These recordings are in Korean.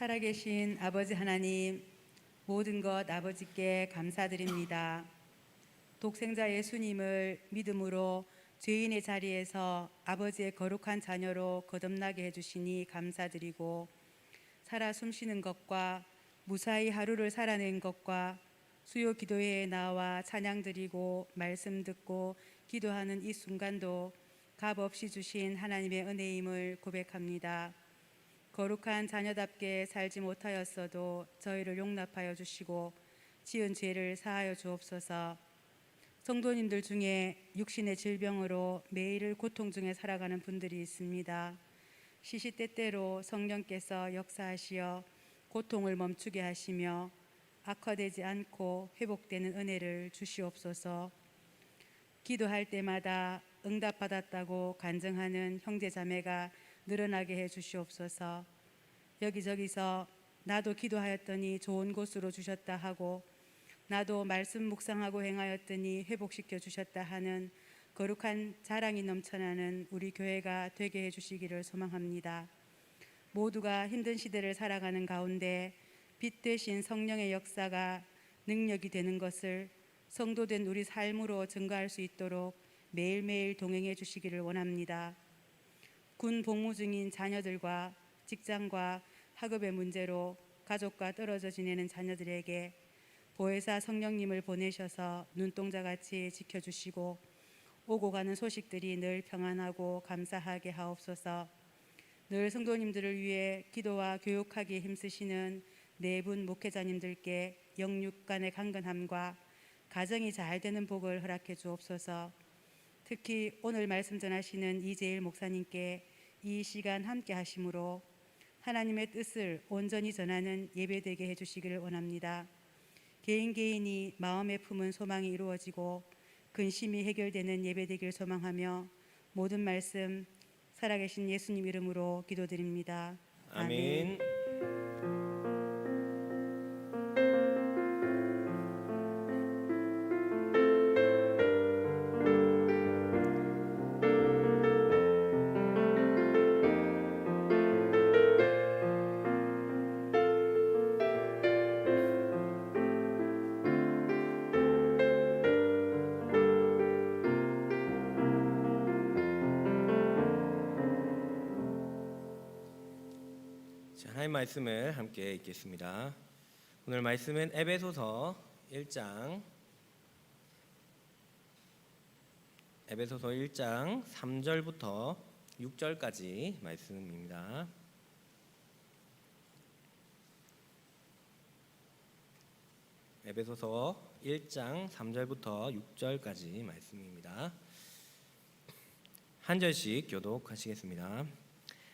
살아계신 아버지 하나님, 모든 것 아버지께 감사드립니다. 독생자 예수님을 믿음으로 죄인의 자리에서 아버지의 거룩한 자녀로 거듭나게 해주시니 감사드리고, 살아 숨쉬는 것과 무사히 하루를 살아낸 것과 수요 기도회에 나와 찬양 드리고 말씀 듣고 기도하는 이 순간도 값없이 주신 하나님의 은혜임을 고백합니다. 거룩한 자녀답게 살지 못하였어도 저희를 용납하여 주시고 지은 죄를 사하여 주옵소서. 성도님들 중에 육신의 질병으로 매일을 고통 중에 살아가는 분들이 있습니다. 시시때때로 성령께서 역사하시어 고통을 멈추게 하시며 악화되지 않고 회복되는 은혜를 주시옵소서. 기도할 때마다 응답받았다고 간증하는 형제자매가 늘어나게 해 주시옵소서. 여기저기서 나도 기도하였더니 좋은 곳으로 주셨다 하고, 나도 말씀 묵상하고 행하였더니 회복시켜 주셨다 하는 거룩한 자랑이 넘쳐나는 우리 교회가 되게 해주시기를 소망합니다. 모두가 힘든 시대를 살아가는 가운데 빛 되신 성령의 역사가 능력이 되는 것을 성도된 우리 삶으로 증거할 수 있도록 매일매일 동행해 주시기를 원합니다. 군 복무 중인 자녀들과 직장과 학업의 문제로 가족과 떨어져 지내는 자녀들에게 보혜사 성령님을 보내셔서 눈동자같이 지켜주시고 오고 가는 소식들이 늘 평안하고 감사하게 하옵소서. 늘 성도님들을 위해 기도와 교육하기에 힘쓰시는 네 분 목회자님들께 영육 간의 강건함과 가정이 잘 되는 복을 허락해 주옵소서. 특히 오늘 말씀 전하시는 이재일 목사님께 이 시간 함께 하심으로 하나님의 뜻을 온전히 전하는 예배되게 해주시기를 원합니다. 개인이 마음에 품은 소망이 이루어지고 근심이 해결되는 예배되길 소망하며 모든 말씀 살아계신 예수님 이름으로 기도드립니다. 아멘. 하나님 말씀을 함께 읽겠습니다. 오늘 말씀은 에베소서 1장 3절부터 6절까지 말씀입니다. 에베소서 1장 3절부터 6절까지 말씀입니다. 한 절씩 교독하시겠습니다.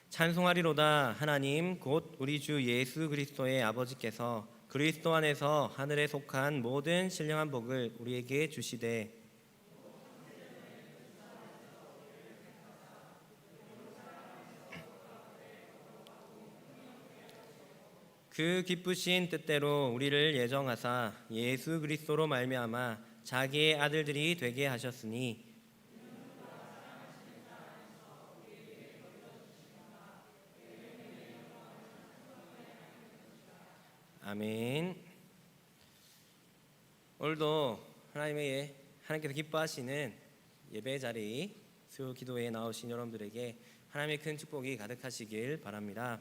찬송하리로다. 하나님 곧 우리 주 예수 그리스도의 아버지께서 그리스도 안에서 하늘에 속한 모든 신령한 복을 우리에게 주시되 그 기쁘신 뜻대로 우리를 예정하사 예수 그리스도로 말미암아 자기의 아들들이 되게 하셨으니 아멘. 오늘도 하나님께서 기뻐하시는 예배 자리 수요 기도회에 나오신 여러분들에게 하나님의 큰 축복이 가득하시길 바랍니다.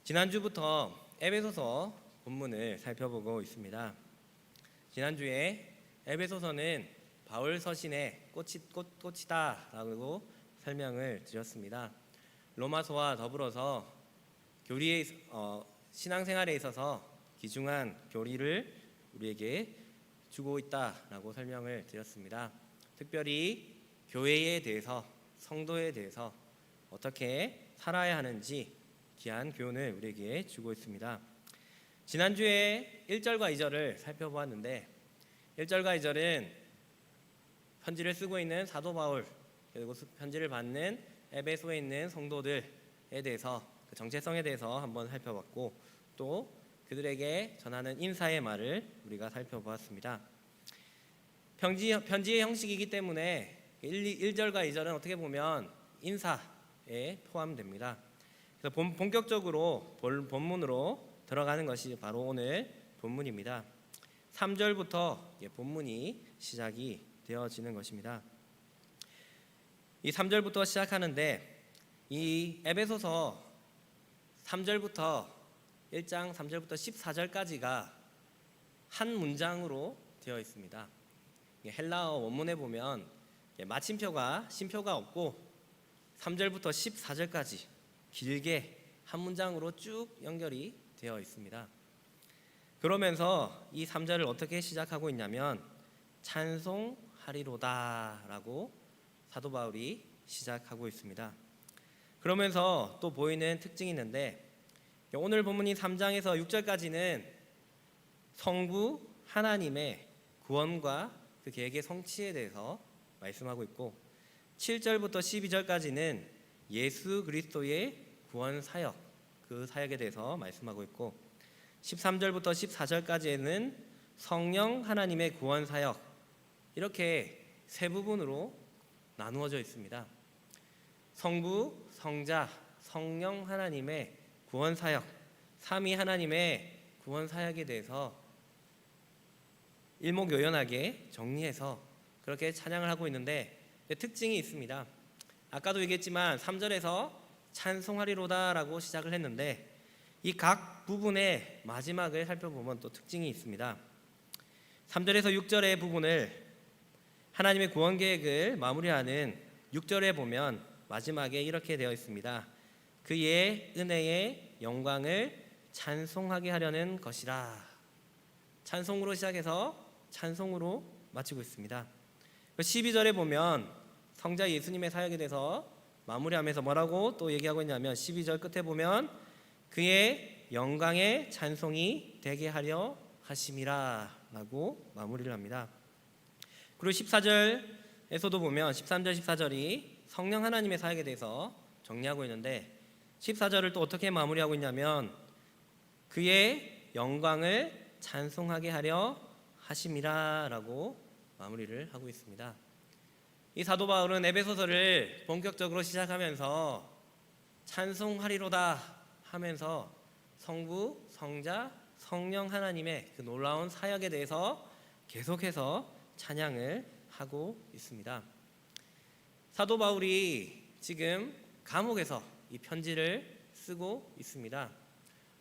지난주부터 에베소서 본문을 살펴보고 있습니다. 지난주에 에베소서는 바울 서신의 꽃이다라고 설명을 드렸습니다. 로마서와 더불어서 신앙생활에 있어서 귀중한 교리를 우리에게 주고 있다라고 설명을 드렸습니다. 특별히 교회에 대해서, 성도에 대해서 어떻게 살아야 하는지 귀한 교훈을 우리에게 주고 있습니다. 지난주에 1절과 2절을 살펴보았는데 1절과 2절은 편지를 쓰고 있는 사도 바울 그리고 편지를 받는 에베소에 있는 성도들에 대해서 그 정체성에 대해서 한번 살펴봤고 또 그들에게 전하는 인사의 말을 우리가 살펴보았습니다. 편지의 형식이기 때문에 1절과 2절은 어떻게 보면 인사에 포함됩니다. 그래서 본격적으로 본문으로 들어가는 것이 바로 오늘 본문입니다. 3절부터 본문이 시작이 되어지는 것입니다. 이 3절부터 시작하는데 이 에베소서 3절부터 1장 3절부터 14절까지가 한 문장으로 되어 있습니다. 헬라어 원문에 보면 마침표가 쉼표가 없고 3절부터 14절까지 길게 한 문장으로 쭉 연결이 되어 있습니다. 그러면서 이 3절을 어떻게 시작하고 있냐면 찬송하리로다라고 사도 바울이 시작하고 있습니다. 그러면서 또 보이는 특징이 있는데 오늘 본문인 3장에서 6절까지는 성부 하나님의 구원과 그 계획의 성취에 대해서 말씀하고 있고 7절부터 12절까지는 예수 그리스도의 구원 사역, 그 사역에 대해서 말씀하고 있고 13절부터 14절까지에는 성령 하나님의 구원 사역, 이렇게 세 부분으로 나누어져 있습니다. 성부, 성자, 성령 하나님의 구원 사역, 삼위 하나님의 구원 사역에 대해서 일목요연하게 정리해서 그렇게 찬양을 하고 있는데 특징이 있습니다. 아까도 얘기했지만 3절에서 찬송하리로다라고 시작을 했는데 이 각 부분의 마지막을 살펴보면 또 특징이 있습니다. 3절에서 6절의 부분을 하나님의 구원 계획을 마무리하는 6절에 보면 마지막에 이렇게 되어 있습니다. 그의 은혜의 영광을 찬송하게 하려는 것이라. 찬송으로 시작해서 찬송으로 마치고 있습니다. 12절에 보면 성자 예수님의 사역에 대해서 마무리하면서 뭐라고 또 얘기하고 있냐면 12절 끝에 보면 그의 영광의 찬송이 되게 하려 하심이라 라고 마무리를 합니다. 그리고 14절에서도 보면 13절 14절이 성령 하나님의 사역에 대해서 정리하고 있는데 14절을 또 어떻게 마무리하고 있냐면 그의 영광을 찬송하게 하려 하심이라 라고 마무리를 하고 있습니다. 이 사도 바울은 에베소서를 본격적으로 시작하면서 찬송하리로다 하면서 성부, 성자, 성령 하나님의 그 놀라운 사역에 대해서 계속해서 찬양을 하고 있습니다. 사도 바울이 지금 감옥에서 이 편지를 쓰고 있습니다.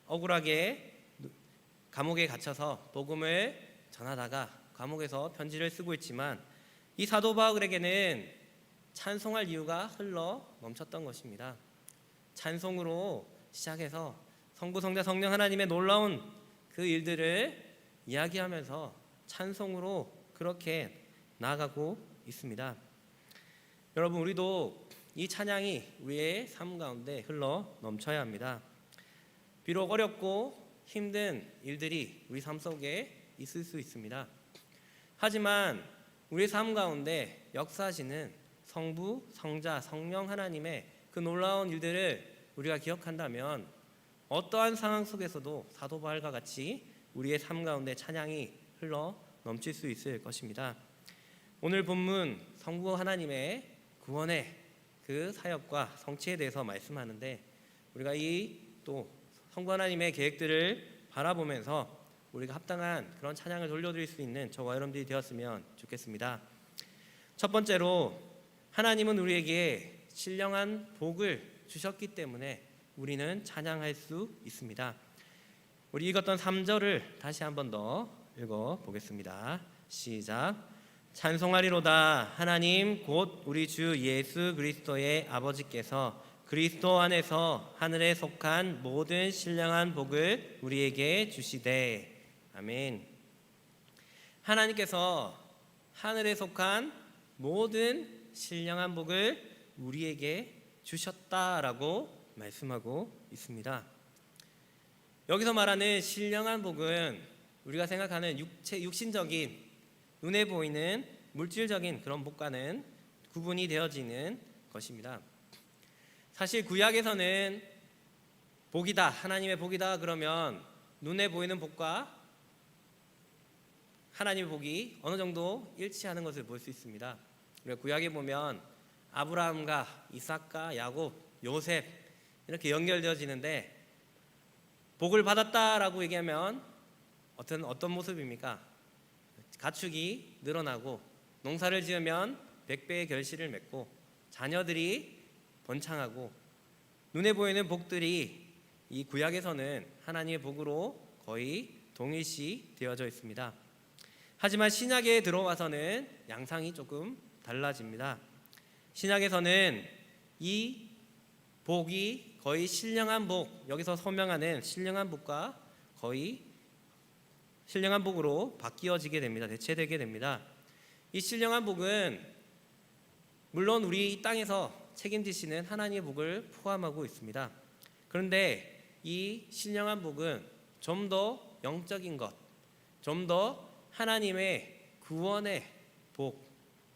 억울하게 감옥에 갇혀서 복음을 전하다가 감옥에서 편지를 쓰고 있지만 이 사도 바울에게는 찬송할 이유가 흘러 넘쳤던 것입니다. 찬송으로 시작해서 성부, 성자, 성령 하나님의 놀라운 그 일들을 이야기하면서 찬송으로 그렇게 나아가고 있습니다. 여러분, 우리도 이 찬양이 우리의 삶 가운데 흘러 넘쳐야 합니다. 비록 어렵고 힘든 일들이 우리 삶 속에 있을 수 있습니다. 하지만 우리 삶 가운데 역사하시는 성부, 성자, 성령 하나님의 그 놀라운 일들을 우리가 기억한다면 어떠한 상황 속에서도 사도 바울과 같이 우리의 삶 가운데 찬양이 흘러 넘칠 수 있을 것입니다. 오늘 본문 성부 하나님의 구원의 그 사역과 성취에 대해서 말씀하는데 우리가 이 또 성부 하나님의 계획들을 바라보면서 우리가 합당한 그런 찬양을 돌려드릴 수 있는 저와 여러분들이 되었으면 좋겠습니다. 첫 번째로 하나님은 우리에게 신령한 복을 주셨기 때문에 우리는 찬양할 수 있습니다. 우리 읽었던 3절을 다시 한 번 더 읽어보겠습니다. 시작. 찬송하리로다. 하나님 곧 우리 주 예수 그리스도의 아버지께서 그리스도 안에서 하늘에 속한 모든 신령한 복을 우리에게 주시되. 아멘. 하나님께서 하늘에 속한 모든 신령한 복을 우리에게 주셨다라고 말씀하고 있습니다. 여기서 말하는 신령한 복은 우리가 생각하는 육신적인 눈에 보이는 물질적인 그런 복과는 구분이 되어지는 것입니다. 사실 구약에서는 복이다, 하나님의 복이다 그러면 눈에 보이는 복과 하나님의 복이 어느 정도 일치하는 것을 볼 수 있습니다. 우리가 구약에 보면 아브라함과 이삭과 야곱, 요셉 이렇게 연결되어지는데 복을 받았다라고 얘기하면 어떤 모습입니까? 가축이 늘어나고 농사를 지으면 100배의 결실을 맺고 자녀들이 번창하고 눈에 보이는 복들이 이 구약에서는 하나님의 복으로 거의 동일시 되어져 있습니다. 하지만 신약에 들어와서는 양상이 조금 달라집니다. 신약에서는 이 복이 거의 신령한 복, 여기서 설명하는 신령한 복과 거의 신령한 복으로 바뀌어지게 됩니다. 대체되게 됩니다. 이 신령한 복은 물론 우리 이 땅에서 책임지시는 하나님의 복을 포함하고 있습니다. 그런데 이 신령한 복은 좀 더 영적인 것, 좀 더 하나님의 구원의 복,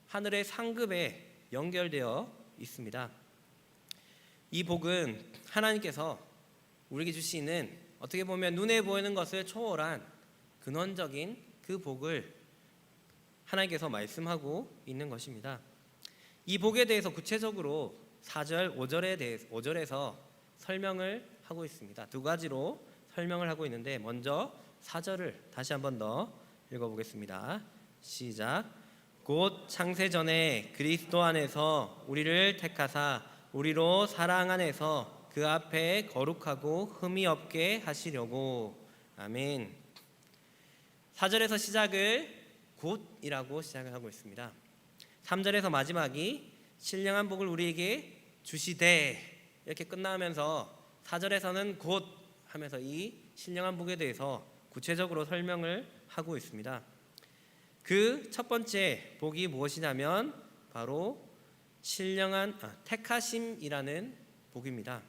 하늘의 상급에 연결되어 있습니다. 이 복은 하나님께서 우리에게 주시는 어떻게 보면 눈에 보이는 것을 초월한 근원적인 그 복을 하나님께서 말씀하고 있는 것입니다. 이 복에 대해서 구체적으로 4절, 5절에서 설명을 하고 있습니다. 두 가지로 설명을 하고 있는데 먼저 4절을 다시 한 번 더 읽어보겠습니다. 시작. 곧 창세전에 그리스도 안에서 우리를 택하사 우리로 사랑 안에서 그 앞에 거룩하고 흠이 없게 하시려고. 아멘. 4절에서 시작을 곧이라고 시작을 하고 있습니다. 3절에서 마지막이 신령한 복을 우리에게 주시되 이렇게 끝나면서 4절에서는 곧 하면서 이 신령한 복에 대해서 구체적으로 설명을 하고 있습니다. 그 첫 번째 복이 무엇이냐면 바로 신령한 택하심이라는 복입니다.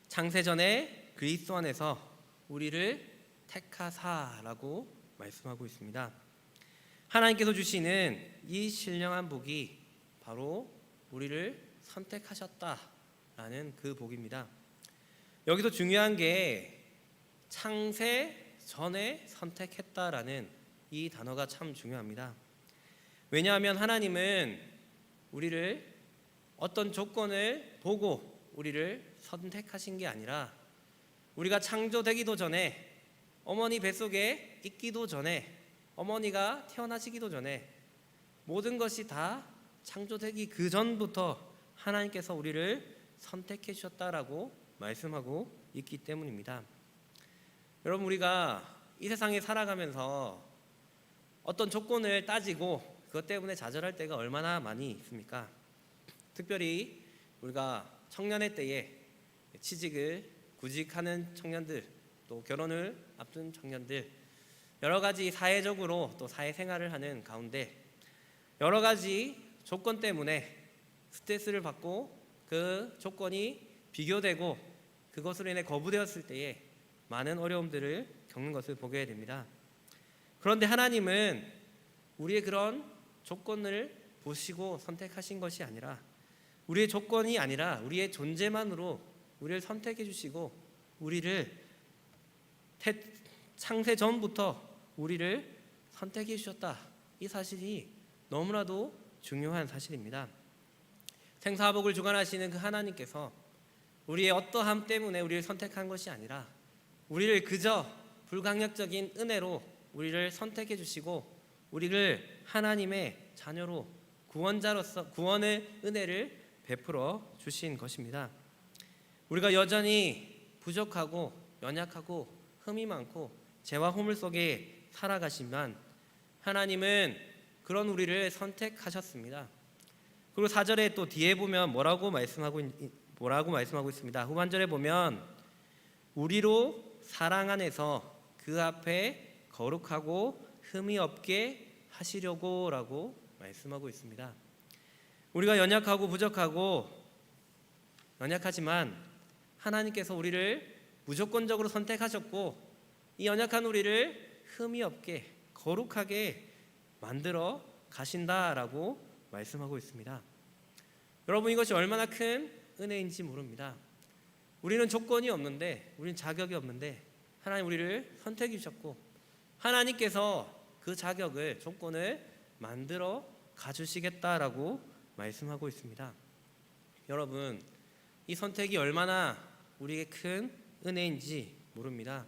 창세전에 그리스도 안에서 우리를 택하사라고 말씀하고 있습니다. 하나님께서 주시는 이 신령한 복이 바로 우리를 선택하셨다라는 그 복입니다. 여기서 중요한 게 창세 전에 선택했다라는 이 단어가 참 중요합니다. 왜냐하면 하나님은 우리를 어떤 조건을 보고 우리를 선택하신 게 아니라 우리가 창조되기도 전에 어머니 뱃속에 있기도 전에 어머니가 태어나시기도 전에 모든 것이 다 창조되기 그 전부터 하나님께서 우리를 선택해 주셨다라고 말씀하고 있기 때문입니다. 여러분, 우리가 이 세상에 살아가면서 어떤 조건을 따지고 그것 때문에 좌절할 때가 얼마나 많이 있습니까? 특별히 우리가 청년의 때에 취직을 구직하는 청년들, 또 결혼을 앞둔 청년들, 여러 가지 사회적으로 또 사회생활을 하는 가운데 여러 가지 조건 때문에 스트레스를 받고 그 조건이 비교되고 그것으로 인해 거부되었을 때에 많은 어려움들을 겪는 것을 보게 됩니다. 그런데 하나님은 우리의 그런 조건을 보시고 선택하신 것이 아니라 우리의 조건이 아니라 우리의 존재만으로 우리를 선택해 주시고 우리를 창세 전부터 우리를 선택해 주셨다. 이 사실이 너무나도 중요한 사실입니다. 생사복을 주관하시는 그 하나님께서 우리의 어떠함 때문에 우리를 선택한 것이 아니라 우리를 그저 불강력적인 은혜로 우리를 선택해 주시고 우리를 하나님의 자녀로 구원자로서 구원의 은혜를 베풀어 주신 것입니다. 우리가 여전히 부족하고 연약하고 흠이 많고 죄와 허물 속에 살아가시만 하나님은 그런 우리를 선택하셨습니다. 그리고 4절에 또 뒤에 보면 뭐라고 말씀하고 있습니다. 후반절에 보면 우리로 사랑 안에서 그 앞에 거룩하고 흠이 없게 하시려고 라고 말씀하고 있습니다. 우리가 연약하고 부족하고 연약하지만 하나님께서 우리를 무조건적으로 선택하셨고 이 연약한 우리를 흠이 없게 거룩하게 만들어 가신다라고 말씀하고 있습니다. 여러분, 이것이 얼마나 큰 은혜인지 모릅니다. 우리는 조건이 없는데, 우리는 자격이 없는데 하나님 우리를 선택해 주셨고 하나님께서 그 자격을, 조건을 만들어 가주시겠다라고 말씀하고 있습니다. 여러분, 이 선택이 얼마나 우리에게 큰 은혜인지 모릅니다.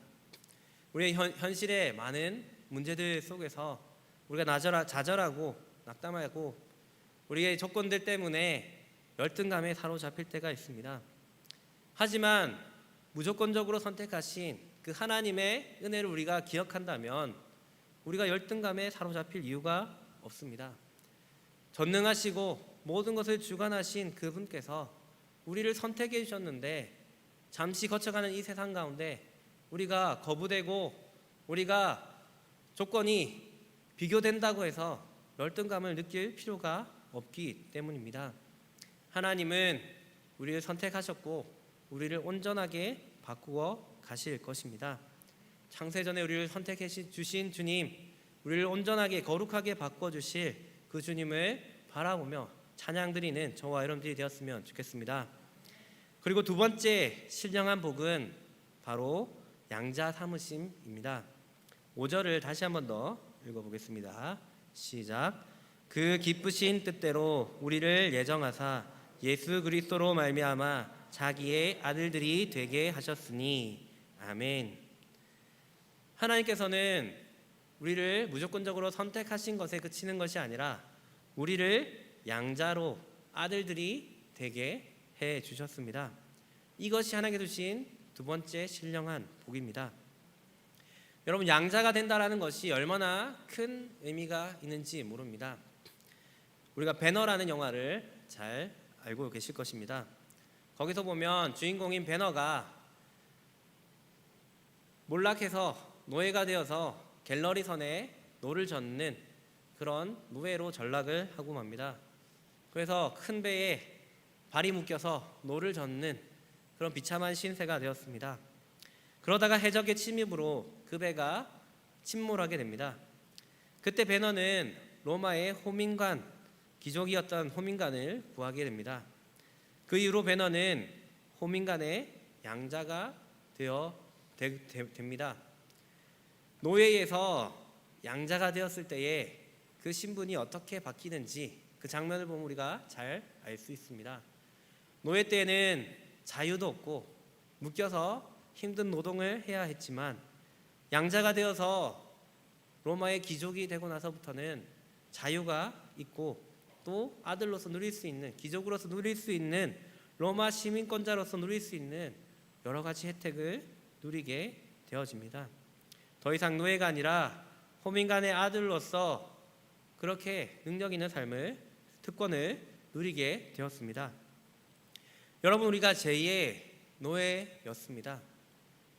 우리의 현실의 많은 문제들 속에서 우리가 좌절하고 낙담하고 우리의 조건들 때문에 열등감에 사로잡힐 때가 있습니다. 하지만 무조건적으로 선택하신 그 하나님의 은혜를 우리가 기억한다면 우리가 열등감에 사로잡힐 이유가 없습니다. 전능하시고 모든 것을 주관하신 그분께서 우리를 선택해 주셨는데 잠시 거쳐가는 이 세상 가운데 우리가 거부되고 우리가 조건이 비교된다고 해서 열등감을 느낄 필요가 없기 때문입니다. 하나님은 우리를 선택하셨고 우리를 온전하게 바꾸어 가실 것입니다. 창세전에 우리를 선택해 주신 주님, 우리를 온전하게 거룩하게 바꿔주실 그 주님을 바라보며 찬양드리는 저와 여러분들이 되었으면 좋겠습니다. 그리고 두 번째 신령한 복은 바로 양자 삼으심입니다. 5절을 다시 한 번 더 읽어보겠습니다. 시작. 그 기쁘신 뜻대로 우리를 예정하사 예수 그리스도로 말미암아 자기의 아들들이 되게 하셨으니 아멘. 하나님께서는 우리를 무조건적으로 선택하신 것에 그치는 것이 아니라 우리를 양자로 아들들이 되게 해 주셨습니다. 이것이 하나님께 주신 두 번째 신령한 복입니다. 여러분, 양자가 된다라는 것이 얼마나 큰 의미가 있는지 모릅니다. 우리가 배너라는 영화를 잘 알고 계실 것입니다. 거기서 보면 주인공인 배너가 몰락해서 노예가 되어서 갤러리선에 노를 젓는 그런 노예로 전락을 하고 맙니다. 그래서 큰 배에 발이 묶여서 노를 젓는 그런 비참한 신세가 되었습니다. 그러다가 해적의 침입으로 그 배가 침몰하게 됩니다. 그때 배너는 로마의 호민관, 귀족이었던 호민관을 구하게 됩니다. 그 이후로 배너는 호민관의 양자가 됩니다. 노예에서 양자가 되었을 때에 그 신분이 어떻게 바뀌는지 그 장면을 보면 우리가 잘 알 수 있습니다. 노예 때에는 자유도 없고 묶여서 힘든 노동을 해야 했지만 양자가 되어서 로마의 귀족이 되고 나서부터는 자유가 있고 또 아들로서 누릴 수 있는, 귀족으로서 누릴 수 있는, 로마 시민권자로서 누릴 수 있는 여러 가지 혜택을 누리게 되어집니다. 더 이상 노예가 아니라 호민간의 아들로서 그렇게 능력 있는 삶을, 특권을 누리게 되었습니다. 여러분, 우리가 제2의 노예였습니다.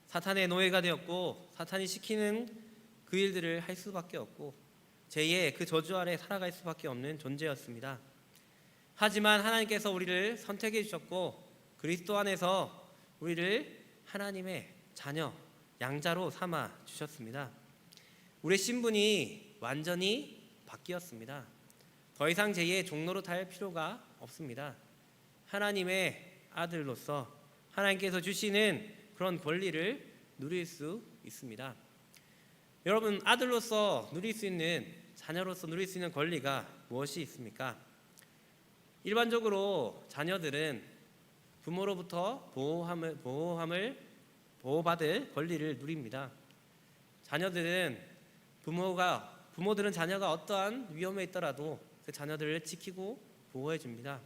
사탄의 노예가 되었고 사탄이 시키는 그 일들을 할 수밖에 없고 제2의 그 저주 아래 살아갈 수밖에 없는 존재였습니다. 하지만 하나님께서 우리를 선택해 주셨고 그리스도 안에서 우리를 하나님의 자녀, 양자로 삼아 주셨습니다. 우리의 신분이 완전히 바뀌었습니다. 더 이상 제2의 종로로 탈 필요가 없습니다. 하나님의 아들로서 하나님께서 주시는 그런 권리를 누릴 수 있습니다. 여러분, 아들로서 누릴 수 있는, 자녀로서 누릴 수 있는 권리가 무엇이 있습니까? 일반적으로 자녀들은 부모로부터 보호받을 권리를 누립니다. 부모들은 자녀가 어떠한 위험에 있더라도 그 자녀들을 지키고 보호해 줍니다.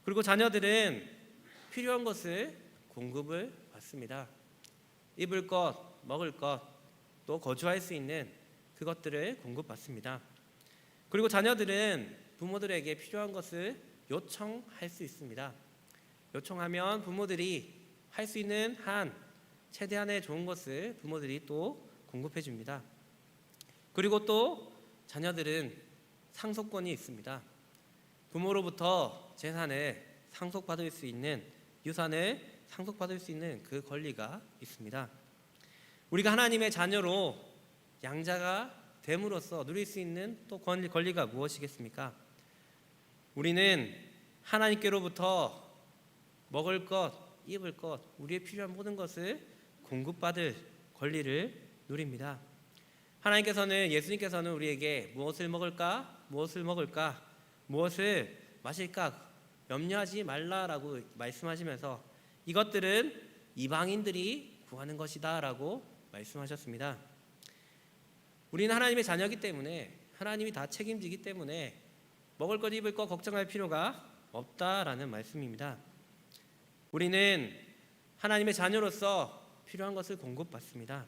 그리고 자녀들은 필요한 것을 공급을 받습니다. 입을 것, 먹을 것, 또 거주할 수 있는 그것들을 공급받습니다. 그리고 자녀들은 부모들에게 필요한 것을 요청할 수 있습니다. 요청하면 부모들이 할 수 있는 한 최대한의 좋은 것을 부모들이 또 공급해 줍니다. 그리고 또 자녀들은 상속권이 있습니다. 부모로부터 재산을 상속받을 수 있는, 유산을 상속받을 수 있는 그 권리가 있습니다. 우리가 하나님의 자녀로 양자가 됨으로써 누릴 수 있는 또 권리가 무엇이겠습니까? 우리는 하나님께로부터 먹을 것, 입을 것, 우리의 필요한 모든 것을 공급받을 권리를 누립니다. 예수님께서는 우리에게 무엇을 먹을까, 무엇을 마실까 염려하지 말라라고 말씀하시면서 이것들은 이방인들이 구하는 것이다라고 말씀하셨습니다. 우리는 하나님의 자녀이기 때문에 하나님이 다 책임지기 때문에 먹을 것 입을 것 걱정할 필요가 없다라는 말씀입니다. 우리는 하나님의 자녀로서 필요한 것을 공급받습니다.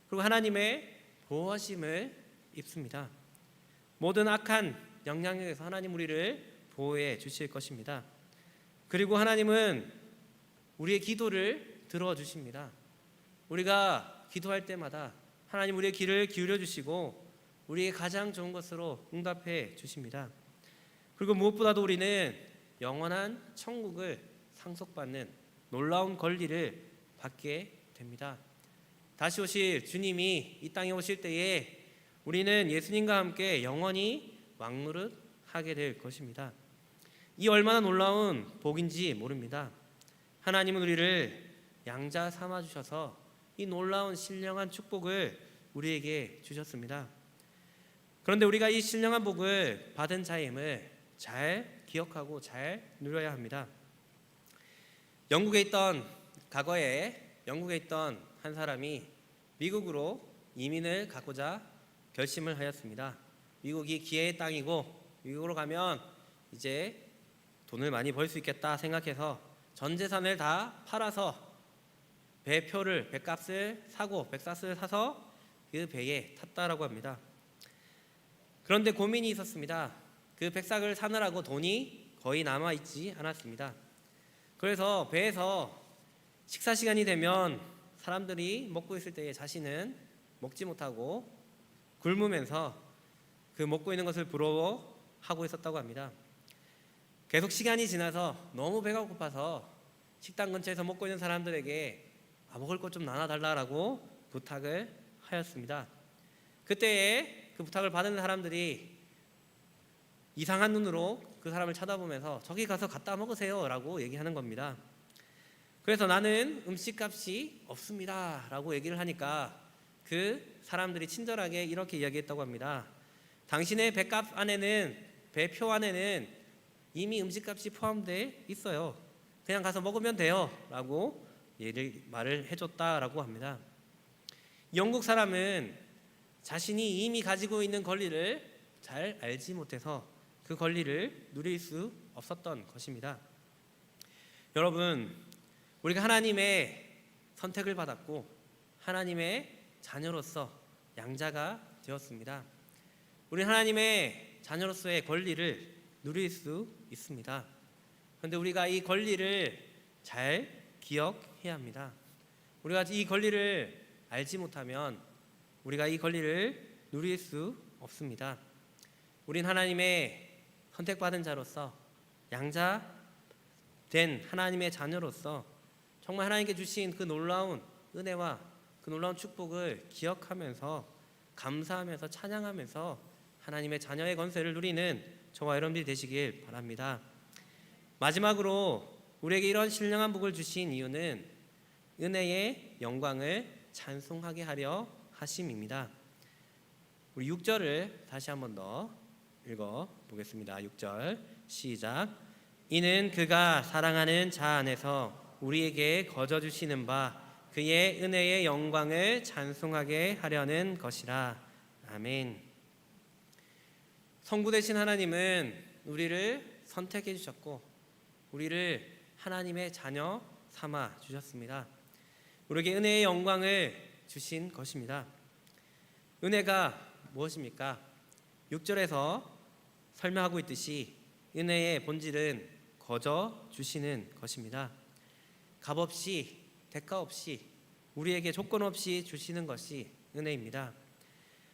그리고 하나님의 보호하심을 입습니다. 모든 악한 영향력에서 하나님 우리를 보호해 주실 것입니다. 그리고 하나님은 우리의 기도를 들어주십니다. 우리가 기도할 때마다 하나님 우리의 귀를 기울여 주시고 우리의 가장 좋은 것으로 응답해 주십니다. 그리고 무엇보다도 우리는 영원한 천국을 상속받는 놀라운 권리를 받게 됩니다. 다시 오실 주님이 이 땅에 오실 때에 우리는 예수님과 함께 영원히 왕노릇하게 될 것입니다. 이 얼마나 놀라운 복인지 모릅니다. 하나님은 우리를 양자 삼아 주셔서 이 놀라운 신령한 축복을 우리에게 주셨습니다. 그런데 우리가 이 신령한 복을 받은 자임을 잘 기억하고 잘 누려야 합니다. 과거에 영국에 있던 한 사람이 미국으로 이민을 가고자 결심을 하였습니다. 미국이 기회의 땅이고 미국으로 가면 이제 돈을 많이 벌 수 있겠다 생각해서 전 재산을 다 팔아서 배값을 사서 그 배에 탔다라고 합니다. 그런데 고민이 있었습니다. 그 백삭을 사느라고 돈이 거의 남아있지 않았습니다. 그래서 배에서 식사 시간이 되면 사람들이 먹고 있을 때에 자신은 먹지 못하고 굶으면서 그 먹고 있는 것을 부러워하고 있었다고 합니다. 계속 시간이 지나서 너무 배가 고파서 식당 근처에서 먹고 있는 사람들에게 먹을 것 좀 나눠달라고 부탁을 하였습니다. 그때에 그 부탁을 받은 사람들이 이상한 눈으로 그 사람을 쳐다보면서 저기 가서 갖다 먹으세요 라고 얘기하는 겁니다. 그래서 나는 음식값이 없습니다 라고 얘기를 하니까 그 사람들이 친절하게 이렇게 이야기했다고 합니다. 당신의 배표 안에는 이미 음식값이 포함되어 있어요. 그냥 가서 먹으면 돼요 라고 말을 해줬다라고 합니다. 영국 사람은 자신이 이미 가지고 있는 권리를 잘 알지 못해서 그 권리를 누릴 수 없었던 것입니다. 여러분, 우리가 하나님의 선택을 받았고 하나님의 자녀로서 양자가 되었습니다. 우리는 하나님의 자녀로서의 권리를 누릴 수 있습니다. 그런데 우리가 이 권리를 잘 기억해야 합니다. 우리가 이 권리를 알지 못하면 우리가 이 권리를 누릴 수 없습니다. 우린 하나님의 선택받은 자로서 양자된 하나님의 자녀로서 정말 하나님께 주신 그 놀라운 은혜와 그 놀라운 축복을 기억하면서 감사하면서 찬양하면서 하나님의 자녀의 권세를 누리는 저와 여러분들이 되시길 바랍니다. 마지막으로 우리에게 이런 신령한 복을 주신 이유는 은혜의 영광을 찬송하게 하려 하심입니다. 우리 6절을 다시 한 번 더 읽어보겠습니다. 6절 시작. 이는 그가 사랑하는 자 안에서 우리에게 거저 주시는 바 그의 은혜의 영광을 찬송하게 하려는 것이라. 아멘. 성부 되신 하나님은 우리를 선택해 주셨고 우리를 하나님의 자녀 삼아 주셨습니다. 우리에게 은혜의 영광을 주신 것입니다. 은혜가 무엇입니까? 6절에서 설명하고 있듯이 은혜의 본질은 거저 주시는 것입니다. 값 없이 대가 없이 우리에게 조건 없이 주시는 것이 은혜입니다.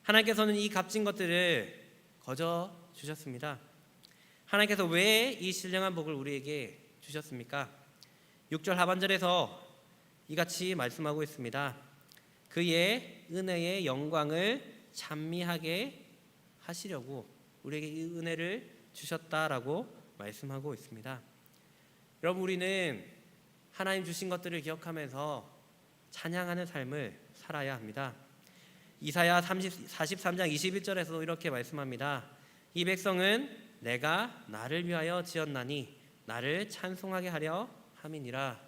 하나님께서는 이 값진 것들을 거저 주셨습니다. 하나님께서 왜 이 신령한 복을 우리에게 주셨습니까? 6절 하반절에서 이같이 말씀하고 있습니다. 그의 은혜의 영광을 찬미하게 하시려고 우리에게 이 은혜를 주셨다라고 말씀하고 있습니다. 여러분, 우리는 하나님 주신 것들을 기억하면서 찬양하는 삶을 살아야 합니다. 이사야 43장 21절에서도 이렇게 말씀합니다. 이 백성은 내가 나를 위하여 지었나니 나를 찬송하게 하려 함이니라.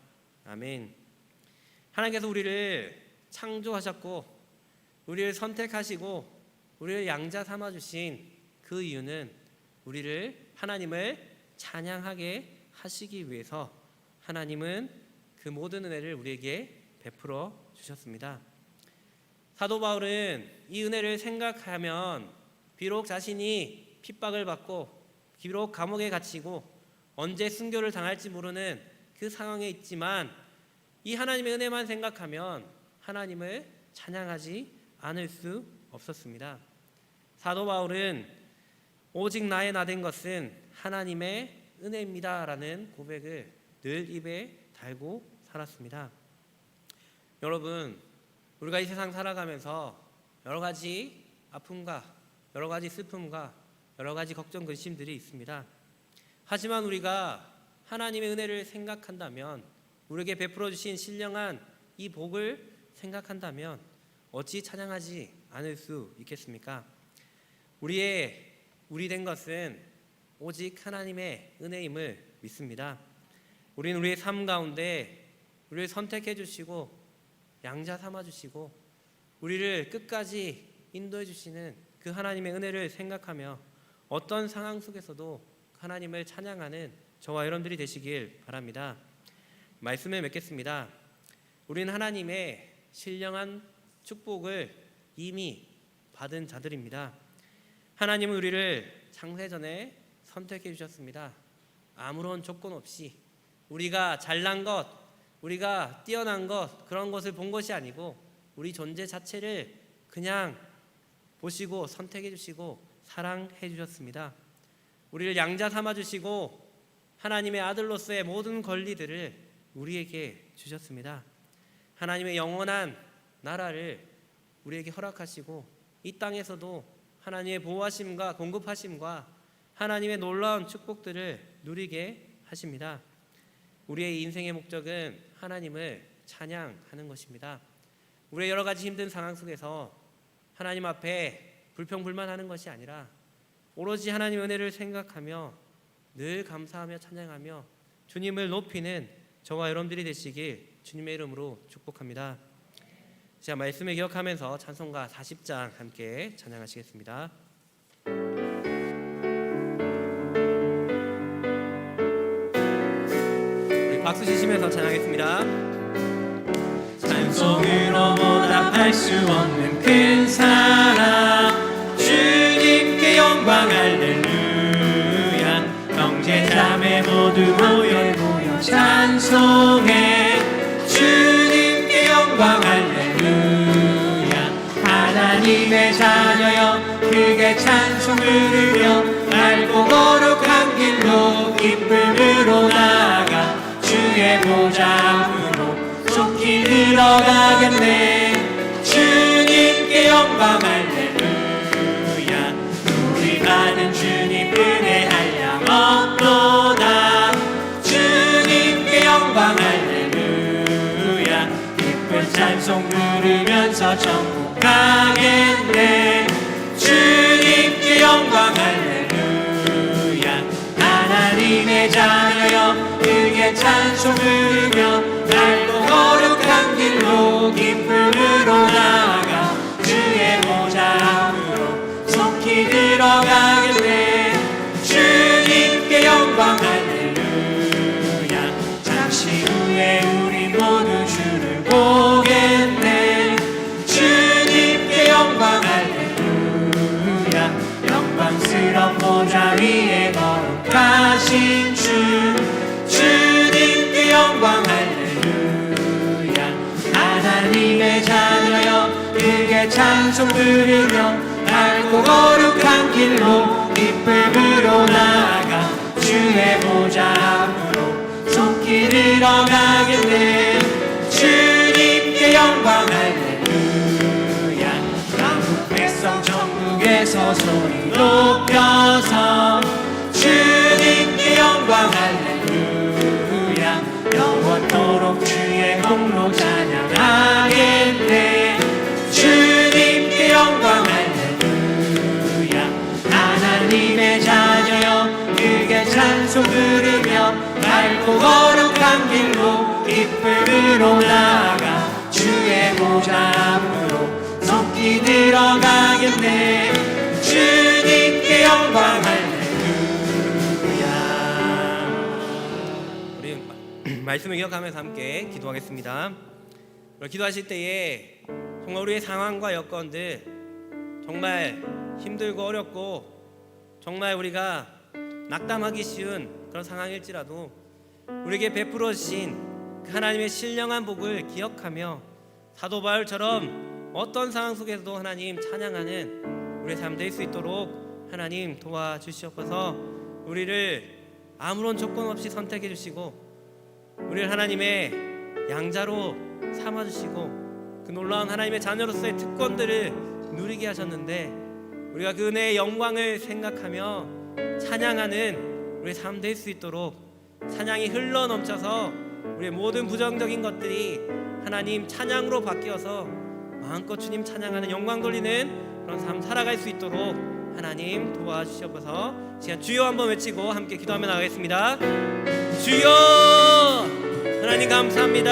아멘. 하나님께서 우리를 창조하셨고 우리를 선택하시고 우리를 양자 삼아 주신 그 이유는 우리를 하나님을 찬양하게 하시기 위해서 하나님은 그 모든 은혜를 우리에게 베풀어 주셨습니다. 사도 바울은 이 은혜를 생각하면 비록 자신이 핍박을 받고 비록 감옥에 갇히고 언제 순교를 당할지 모르는 그 상황에 있지만 이 하나님의 은혜만 생각하면 하나님을 찬양하지 않을 수 없었습니다. 사도 바울은 오직 나의 나된 것은 하나님의 은혜입니다 라는 고백을 늘 입에 달고 살았습니다. 여러분, 우리가 이 세상 살아가면서 여러 가지 아픔과 여러 가지 슬픔과 여러 가지 걱정 근심들이 있습니다. 하지만 우리가 하나님의 은혜를 생각한다면, 우리에게 베풀어 주신 신령한 이 복을 생각한다면 어찌 찬양하지 않을 수 있겠습니까? 우리 된 것은 오직 하나님의 은혜임을 믿습니다. 우리는 우리의 삶 가운데 우리를 선택해 주시고 양자 삼아 주시고 우리를 끝까지 인도해 주시는 그 하나님의 은혜를 생각하며 어떤 상황 속에서도 하나님을 찬양하는 저와 여러분들이 되시길 바랍니다. 말씀을 맺겠습니다. 우리는 하나님의 신령한 축복을 이미 받은 자들입니다. 하나님은 우리를 창세전에 선택해 주셨습니다. 아무런 조건 없이 우리가 잘난 것, 우리가 뛰어난 것, 그런 것을 본 것이 아니고 우리 존재 자체를 그냥 보시고 선택해 주시고 사랑해 주셨습니다. 우리를 양자 삼아 주시고 하나님의 아들로서의 모든 권리들을 우리에게 주셨습니다. 하나님의 영원한 나라를 우리에게 허락하시고 이 땅에서도 하나님의 보호하심과 공급하심과 하나님의 놀라운 축복들을 누리게 하십니다. 우리의 인생의 목적은 하나님을 찬양하는 것입니다. 우리의 여러 가지 힘든 상황 속에서 하나님 앞에 불평불만하는 것이 아니라 오로지 하나님의 은혜를 생각하며 늘 감사하며 찬양하며 주님을 높이는 저와 여러분들이 되시길 주님의 이름으로 축복합니다. 제가 말씀을 기억하면서 찬송가 40장 함께 찬양하시겠습니다. 우리 박수 치시면서 찬양하겠습니다. 찬송으로 보답할 수 없는 큰 사랑 주님께 영광 할렐루야. 형제 자매 모두 모여 찬송해 주님께 영광 할렐루야. 하나님의 자녀여 크게 찬송 부르며 맑고 거룩한 길로 기쁨으로 나아가 주의 보좌 앞으로 속히 들어가겠네. 주님께 영광 할렐루야. 우리 가는 주님 은혜 한량 없도다. 주님께 영광 할렐루야. 기쁜 찬송 부르면서 천국 가겠네. 주님께 영광 할렐루야. 하나님의 자녀여 크게 찬송 부르며 맑고 거룩한 길로 기쁨으로 나아가 주의 보좌 앞으로 속히 들어가겠네. 주님께 영광 할렐루야. 잠시 후에 우리 모두 주를 보겠네. 주님께 영광 할렐루야. 영광스러운 보좌 위에 거룩하신 주님께 영광 할렐루야. 하나님의 자녀여 크게 찬송 부르며 맑고 거룩한 길로 기쁨으로 나아가 주의 보좌 앞으로 속히 들어가겠네. 주님께 영광 할렐루야. 만국 백성 전국에서 소리 높여서 주님께 영광 할렐루야. 영원토록 주의 공로 찬양하겠네. 주님께 영광 할렐루야. 하나님의 자녀여 크게 찬송 부르며 밝고 거룩한 길로 기쁨으로 나아가 주의 보좌 앞으로 속히 들어가겠네. 주님께 영광 할렐루야. 우리 말씀을 기억하면서 함께 기도하겠습니다. 기도하실 때에 정말 우리의 상황과 여건들 정말 힘들고 어렵고 정말 우리가 낙담하기 쉬운 그런 상황일지라도 우리에게 베풀어 주신 그 하나님의 신령한 복을 기억하며 사도 바울처럼 어떤 상황 속에서도 하나님 찬양하는 우리의 삶 될 수 있도록 하나님 도와주시옵소서. 우리를 아무런 조건 없이 선택해 주시고 우리를 하나님의 양자로 삼아주시고 그 놀라운 하나님의 자녀로서의 특권들을 누리게 하셨는데 우리가 그 은혜의 영광을 생각하며 찬양하는 우리의 삶 될 수 있도록 찬양이 흘러넘쳐서 우리의 모든 부정적인 것들이 하나님 찬양으로 바뀌어서 마음껏 주님 찬양하는 영광 돌리는 그런 삶 살아갈 수 있도록 하나님 도와주시옵소서. 시간 주여 한번 외치고 함께 기도하며 나가겠습니다. 주여 하나님 감사합니다.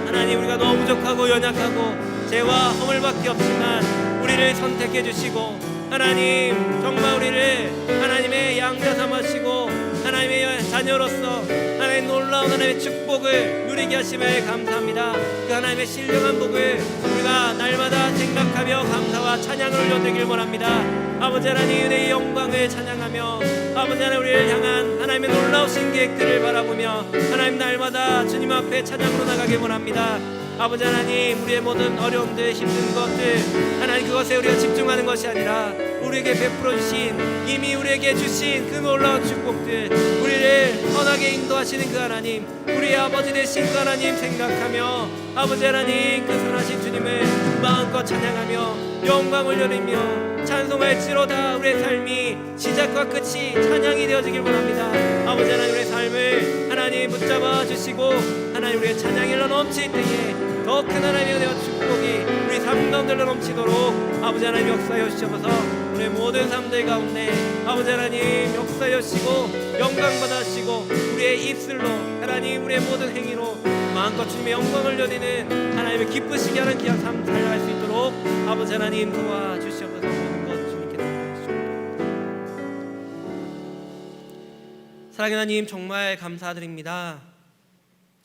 하나님 우리가 너무 부족하고 연약하고 죄와 허물밖에 없지만 우리를 선택해 주시고 하나님 정말 우리를 하나님의 양자 삼으시고 하나님의 자녀로서 하나님의 놀라운 하나님의 축복을 누리게 하심을 감사합니다. 그 하나님의 신령한 복을 우리가 날마다 생각하며 감사와 찬양을 올려드리길 원합니다. 아버지 하나님 은혜의 영광을 찬양하며 아버지 하나님 우리를 향한 하나님의 놀라우신 계획들을 바라보며 하나님 날마다 주님 앞에 찬양으로 나가길 원합니다. 아버지 하나님 우리의 모든 어려움들 힘든 것들 하나님 그것에 우리가 집중하는 것이 아니라 우리에게 베풀어 주신 이미 우리에게 주신 그 놀라운 축복들 우리를 선하게 인도하시는 그 하나님 우리의 아버지 되신 그 하나님 생각하며 아버지 하나님 그 선하신 주님을 마음껏 찬양하며 영광 올려드리며 찬송할지로다 우리의 삶이 시작과 끝이 찬양이 되어지길 원합니다. 아버지 하나님 우리의 삶을 하나님 붙잡아 주시고 하나님 우리의 찬양이 넘칠 때에 더 큰 하나님의 은혜와 축복이 우리 삶 가운데 넘치도록 아버지 하나님 역사하여 주시옵소서. 우리의 모든 삶들 가운데 아버지 하나님 역사하여 주시고 영광 받아주시고 우리의 입술로 하나님 우리의 모든 행위로 마음껏 주님의 영광을 올려드리는 하나님의 기쁘시게 하는 귀한 삶 살아갈 수 있도록 아버지 하나님 도와주시옵소서. 모든 것 주님께 드리옵소서. 사랑하는 하나님 정말 감사드립니다.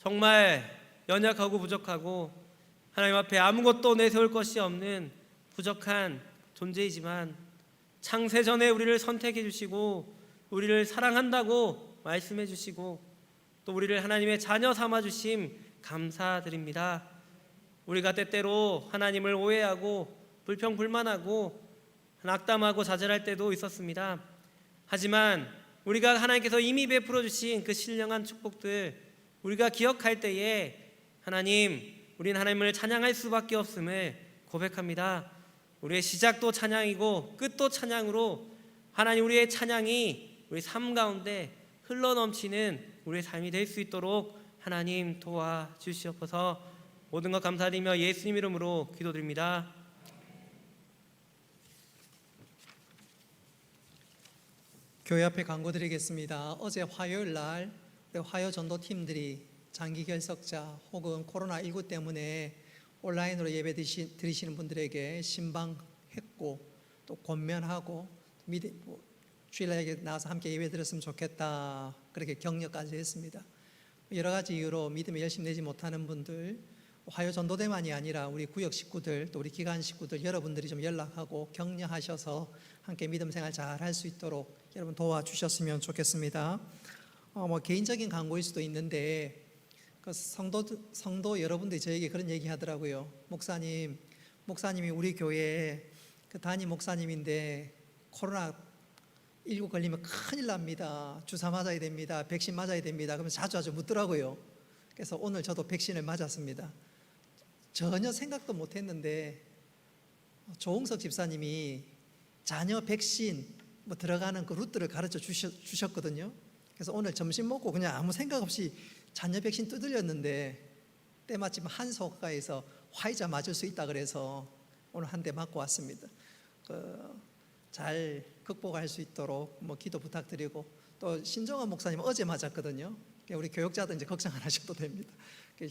정말 연약하고 부족하고 하나님 앞에 아무것도 내세울 것이 없는 부족한 존재이지만 창세 전에 우리를 선택해 주시고 우리를 사랑한다고 말씀해 주시고 또 우리를 하나님의 자녀 삼아 주심 감사드립니다. 우리가 때때로 하나님을 오해하고 불평불만하고 낙담하고 좌절할 때도 있었습니다. 하지만 우리가 하나님께서 이미 베풀어 주신 그 신령한 축복들 우리가 기억할 때에 하나님 우리는 하나님을 찬양할 수밖에 없음을 고백합니다. 우리의 시작도 찬양이고 끝도 찬양으로 하나님 우리의 찬양이 우리 삶 가운데 흘러넘치는 우리의 삶이 될 수 있도록 하나님 도와주시옵소서. 모든 것 감사드리며 예수님 이름으로 기도드립니다. 교회 앞에 간구드리겠습니다. 어제 화요일 날 화요 전도팀들이 장기 결석자 혹은 코로나19 때문에 온라인으로 예배 드리시는 분들에게 신방했고 또 권면하고 주일날에 나와서 함께 예배 드렸으면 좋겠다 그렇게 격려까지 했습니다. 여러 가지 이유로 믿음에 열심 내지 못하는 분들 화요 전도대만이 아니라 우리 구역 식구들 또 우리 기관 식구들 여러분들이 좀 연락하고 격려하셔서 함께 믿음 생활 잘 할 수 있도록 여러분 도와주셨으면 좋겠습니다. 개인적인 광고일 수도 있는데 그 성도 여러분들이 저에게 그런 얘기 하더라고요. 목사님이 우리 교회 그 담임 목사님인데 코로나19 걸리면 큰일 납니다. 주사 맞아야 됩니다. 백신 맞아야 됩니다. 그러면 자주 묻더라고요. 그래서 오늘 저도 백신을 맞았습니다. 전혀 생각도 못했는데 조홍석 집사님이 자녀 백신 들어가는 그 루트를 가르쳐 주셨거든요. 그래서 오늘 점심 먹고 그냥 아무 생각 없이 자녀 백신 두들렸는데 때마침 한소가에서 화이자 맞을 수 있다 그래서 오늘 한 대 맞고 왔습니다. 잘 극복할 수 있도록 기도 부탁드리고 또 신정원 목사님 어제 맞았거든요. 우리 교역자들 이제 걱정 안 하셔도 됩니다.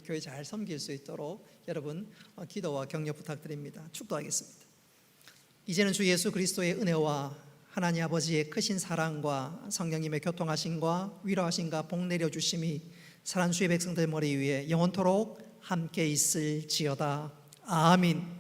교회 잘 섬길 수 있도록 여러분 기도와 격려 부탁드립니다. 축도하겠습니다. 이제는 주 예수 그리스도의 은혜와 하나님 아버지의 크신 사랑과 성령님의 교통하심과 위로하심과 복 내려주심이 사랑주의 백성들 머리 위에 영원토록 함께 있을지어다. 아멘.